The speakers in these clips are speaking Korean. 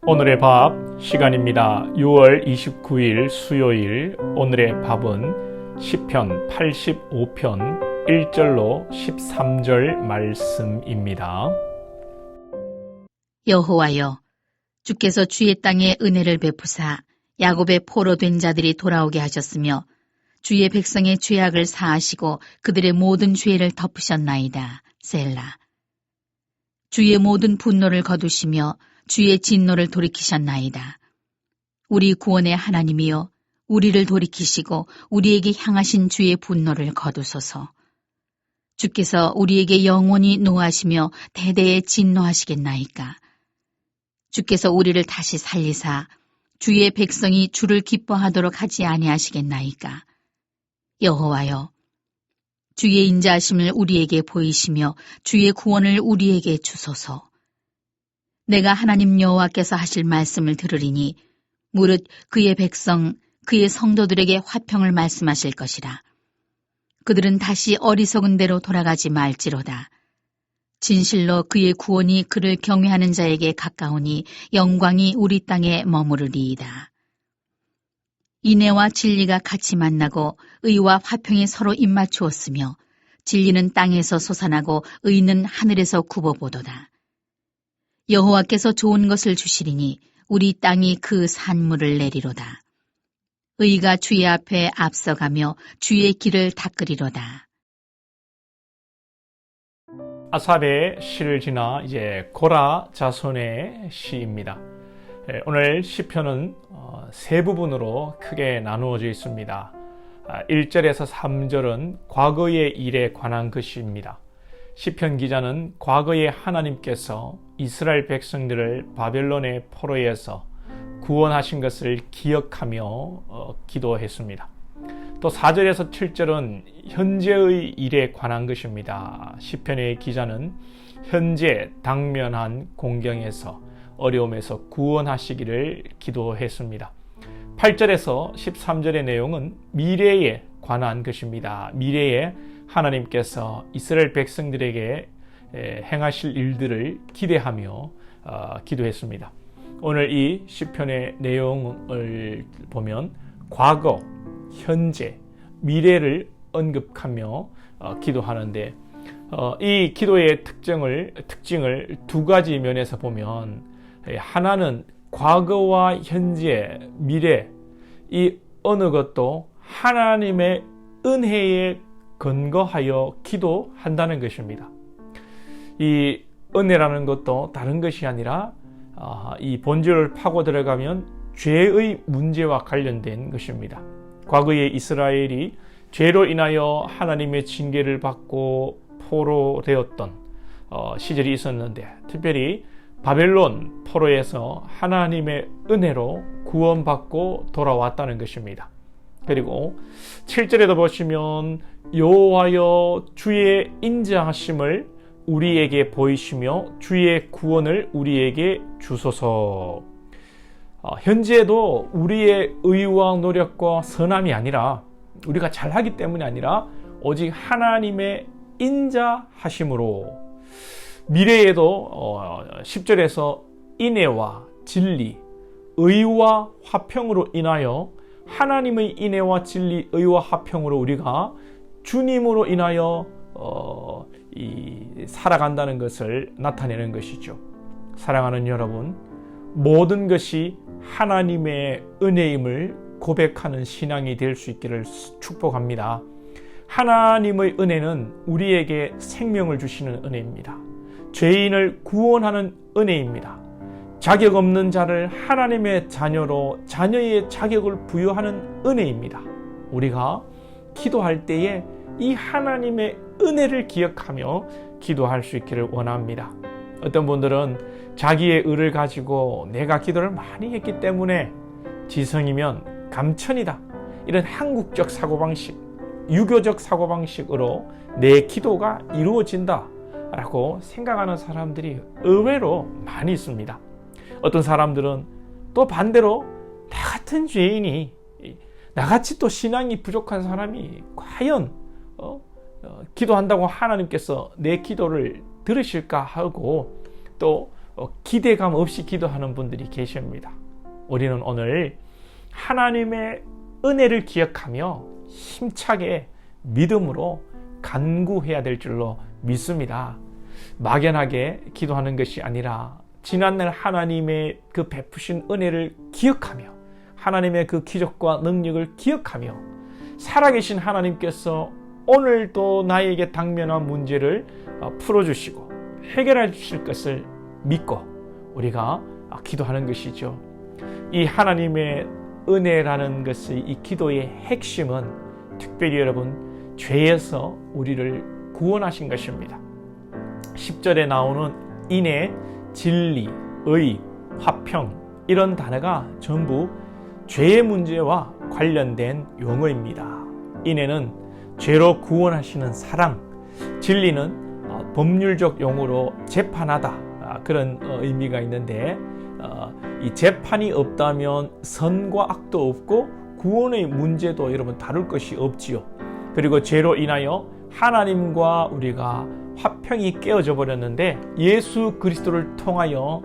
오늘의 밥 시간입니다. 6월 29일 수요일 오늘의 밥은 시편 85편 1절로 13절 말씀입니다. 여호와여, 주께서 주의 땅에 은혜를 베푸사 야곱의 포로된 자들이 돌아오게 하셨으며 주의 백성의 죄악을 사하시고 그들의 모든 죄를 덮으셨나이다. 셀라. 주의 모든 분노를 거두시며 주의 진노를 돌이키셨나이다. 우리 구원의 하나님이여, 우리를 돌이키시고 우리에게 향하신 주의 분노를 거두소서. 주께서 우리에게 영원히 노하시며 대대에 진노하시겠나이까. 주께서 우리를 다시 살리사 주의 백성이 주를 기뻐하도록 하지 아니하시겠나이까. 여호와여, 주의 인자하심을 우리에게 보이시며 주의 구원을 우리에게 주소서. 내가 하나님 여호와께서 하실 말씀을 들으리니 무릇 그의 백성, 그의 성도들에게 화평을 말씀하실 것이라. 그들은 다시 어리석은 대로 돌아가지 말지로다. 진실로 그의 구원이 그를 경외하는 자에게 가까우니 영광이 우리 땅에 머무르리이다. 인애와 진리가 같이 만나고 의와 화평이 서로 입맞추었으며 진리는 땅에서 솟아나고 의는 하늘에서 굽어보도다. 여호와께서 좋은 것을 주시리니 우리 땅이 그 산물을 내리로다. 의가 주의 앞에 앞서가며 주의 길을 닦으리로다. 아삽의 시를 지나 이제 고라 자손의 시입니다. 오늘 시편은 세 부분으로 크게 나누어져 있습니다. 1절에서 3절은 과거의 일에 관한 것입니다. 시편 기자는 과거에 하나님께서 이스라엘 백성들을 바벨론의 포로에서 구원하신 것을 기억하며 기도했습니다. 또 4절에서 7절은 현재의 일에 관한 것입니다. 시편의 기자는 현재 당면한 공경에서 어려움에서 구원하시기를 기도했습니다. 8절에서 13절의 내용은 미래에 관한 것입니다. 미래에 하나님께서 이스라엘 백성들에게 행하실 일들을 기대하며 기도했습니다. 오늘 이 시편의 내용을 보면 과거, 현재, 미래를 언급하며 기도하는데 이 기도의 특징을 두 가지 면에서 보면 하나는 과거와 현재, 미래 이 어느 것도 하나님의 은혜에 근거하여 기도한다는 것입니다. 이 은혜라는 것도 다른 것이 아니라 이 본질을 파고 들어가면 죄의 문제와 관련된 것입니다. 과거에 이스라엘이 죄로 인하여 하나님의 징계를 받고 포로되었던 시절이 있었는데 특별히 바벨론 포로에서 하나님의 은혜로 구원받고 돌아왔다는 것입니다. 그리고 7절에도 보시면 여호와여 주의 인자하심을 우리에게 보이시며 주의 구원을 우리에게 주소서. 현재도 우리의 의와 노력과 선함이 아니라 우리가 잘하기 때문이 아니라 오직 하나님의 인자하심으로 미래에도 10절에서 인애와 진리, 의와 화평으로 인하여 하나님의 인애와 진리, 의와 화평으로 우리가 주님으로 인하여 살아간다는 것을 나타내는 것이죠. 사랑하는 여러분, 모든 것이 하나님의 은혜임을 고백하는 신앙이 될 수 있기를 축복합니다. 하나님의 은혜는 우리에게 생명을 주시는 은혜입니다. 죄인을 구원하는 은혜입니다. 자격 없는 자를 하나님의 자녀로 자녀의 자격을 부여하는 은혜입니다. 우리가 기도할 때에 이 하나님의 은혜를 기억하며 기도할 수 있기를 원합니다. 어떤 분들은 자기의 의를 가지고 내가 기도를 많이 했기 때문에 지성이면 감천이다. 이런 한국적 사고방식, 유교적 사고방식으로 내 기도가 이루어진다 라고 생각하는 사람들이 의외로 많이 있습니다. 어떤 사람들은 또 반대로 나 같은 죄인이, 나같이 또 신앙이 부족한 사람이 과연 기도한다고 하나님께서 내 기도를 들으실까 하고 또 기대감 없이 기도하는 분들이 계십니다. 우리는 오늘 하나님의 은혜를 기억하며 힘차게 믿음으로 간구해야 될 줄로 믿습니다. 막연하게 기도하는 것이 아니라 지난날 하나님의 그 베푸신 은혜를 기억하며 하나님의 그 기적과 능력을 기억하며 살아계신 하나님께서 오늘도 나에게 당면한 문제를 풀어주시고 해결해 주실 것을 믿고 우리가 기도하는 것이죠. 이 하나님의 은혜라는 것의 이 기도의 핵심은 특별히 여러분 죄에서 우리를 구원하신 것입니다. 10절에 나오는 인애, 진리, 의, 화평 이런 단어가 전부 죄의 문제와 관련된 용어입니다. 인애는 죄로 구원하시는 사랑, 진리는 법률적 용어로 재판하다 그런 의미가 있는데 이 재판이 없다면 선과 악도 없고 구원의 문제도 여러분 다룰 것이 없지요. 그리고 죄로 인하여 하나님과 우리가 화평이 깨어져 버렸는데 예수 그리스도를 통하여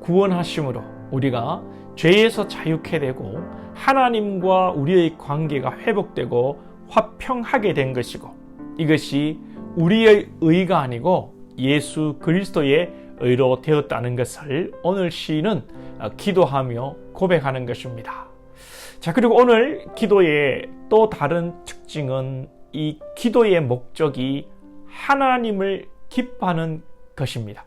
구원하심으로 우리가 죄에서 자유케 되고 하나님과 우리의 관계가 회복되고 화평하게 된 것이고 이것이 우리의 의가 아니고 예수 그리스도의 의로 되었다는 것을 오늘 시인은 기도하며 고백하는 것입니다. 자, 그리고 오늘 기도의 또 다른 특징은 이 기도의 목적이 하나님을 기뻐하는 것입니다.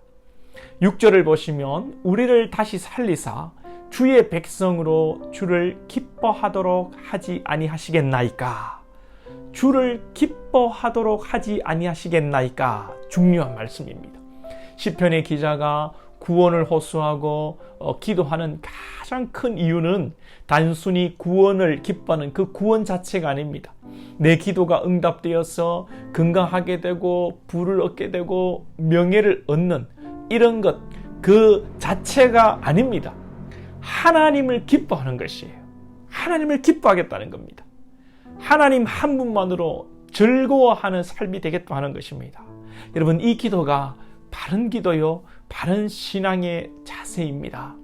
6절을 보시면 우리를 다시 살리사 주의 백성으로 주를 기뻐하도록 하지 아니하시겠나이까. 주를 기뻐하도록 하지 아니하시겠나이까. 중요한 말씀입니다. 시편의 기자가 구원을 호소하고 기도하는 가장 큰 이유는 단순히 구원을 기뻐하는 그 구원 자체가 아닙니다. 내 기도가 응답되어서 건강하게 되고 부를 얻게 되고 명예를 얻는 이런 것 그 자체가 아닙니다. 하나님을 기뻐하는 것이에요. 하나님을 기뻐하겠다는 겁니다. 하나님 한 분만으로 즐거워하는 삶이 되겠다 하는 것입니다. 여러분, 이 기도가 바른 기도요, 바른 신앙의 자세입니다.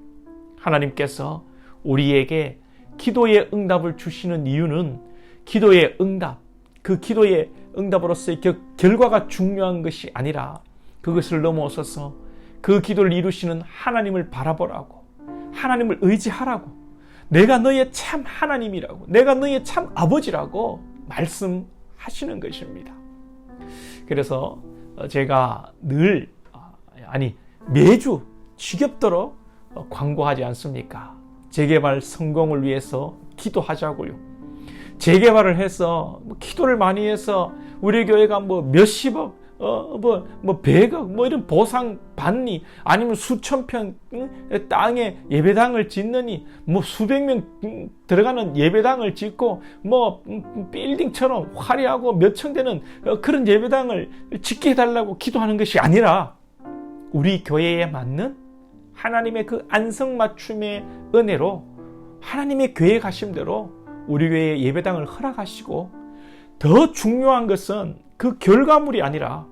하나님께서 우리에게 기도의 응답을 주시는 이유는 기도의 응답, 그 기도의 응답으로서의 결과가 중요한 것이 아니라 그것을 넘어서서 그 기도를 이루시는 하나님을 바라보라고, 하나님을 의지하라고, 내가 너의 참 하나님이라고, 내가 너의 참 아버지라고 말씀하시는 것입니다. 그래서 제가 매주 지겹도록 광고하지 않습니까? 재개발 성공을 위해서 기도하자고요. 재개발을 해서 기도를 많이 해서 우리 교회가 몇십억, 100억 이런 보상 받니, 아니면 수천 평 땅에 예배당을 짓느니, 수백 명 들어가는 예배당을 짓고 빌딩처럼 화려하고 몇 층 되는 그런 예배당을 짓게 해달라고 기도하는 것이 아니라 우리 교회에 맞는 하나님의 그 안성맞춤의 은혜로 하나님의 계획하심대로 우리 교회에 예배당을 허락하시고, 더 중요한 것은 그 결과물이 아니라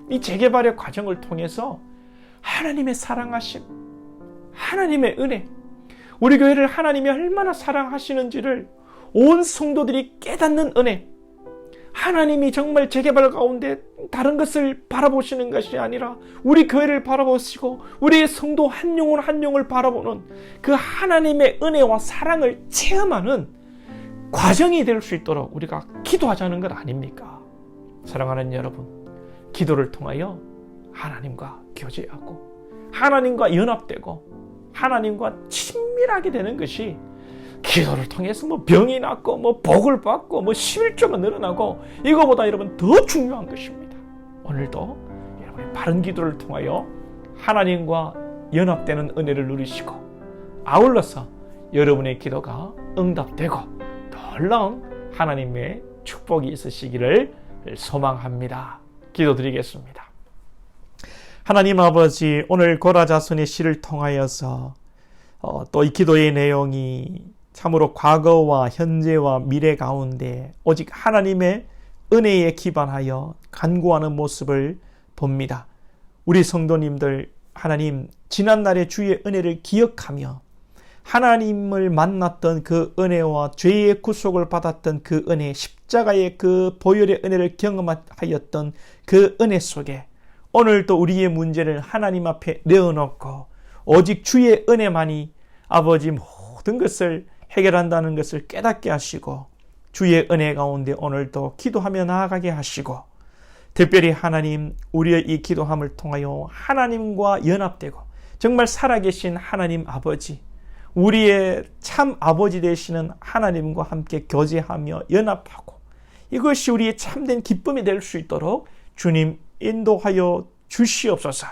이 재개발의 과정을 통해서 하나님의 사랑하심, 하나님의 은혜, 우리 교회를 하나님이 얼마나 사랑하시는지를 온 성도들이 깨닫는 은혜, 하나님이 정말 재개발 가운데 다른 것을 바라보시는 것이 아니라 우리 교회를 바라보시고 우리의 성도 한 영혼 한 영혼을 바라보는 그 하나님의 은혜와 사랑을 체험하는 과정이 될 수 있도록 우리가 기도하자는 것 아닙니까? 사랑하는 여러분, 기도를 통하여 하나님과 교제하고 하나님과 연합되고 하나님과 친밀하게 되는 것이, 기도를 통해서 병이 낫고 복을 받고 11조가 늘어나고, 이거보다 여러분 더 중요한 것입니다. 오늘도 여러분의 바른 기도를 통하여 하나님과 연합되는 은혜를 누리시고, 아울러서 여러분의 기도가 응답되고 놀라운 하나님의 축복이 있으시기를 소망합니다. 기도드리겠습니다. 하나님 아버지, 오늘 고라자손의 시를 통하여서 또 이 기도의 내용이 참으로 과거와 현재와 미래 가운데 오직 하나님의 은혜에 기반하여 간구하는 모습을 봅니다. 우리 성도님들 하나님, 지난날의 주의 은혜를 기억하며 하나님을 만났던 그 은혜와 죄의 구속을 받았던 그 은혜, 십자가의 그 보혈의 은혜를 경험하였던 그 은혜 속에 오늘도 우리의 문제를 하나님 앞에 내어놓고 오직 주의 은혜만이 아버지 모든 것을 해결한다는 것을 깨닫게 하시고 주의 은혜 가운데 오늘도 기도하며 나아가게 하시고 특별히 하나님, 우리의 이 기도함을 통하여 하나님과 연합되고 정말 살아계신 하나님 아버지, 우리의 참 아버지 되시는 하나님과 함께 교제하며 연합하고 이것이 우리의 참된 기쁨이 될 수 있도록 주님 인도하여 주시옵소서.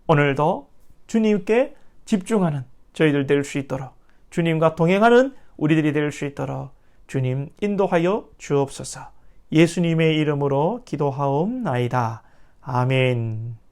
오늘도 주님께 집중하는 저희들 될 수 있도록, 주님과 동행하는 우리들이 될 수 있도록 주님 인도하여 주옵소서. 예수님의 이름으로 기도하옵나이다. 아멘.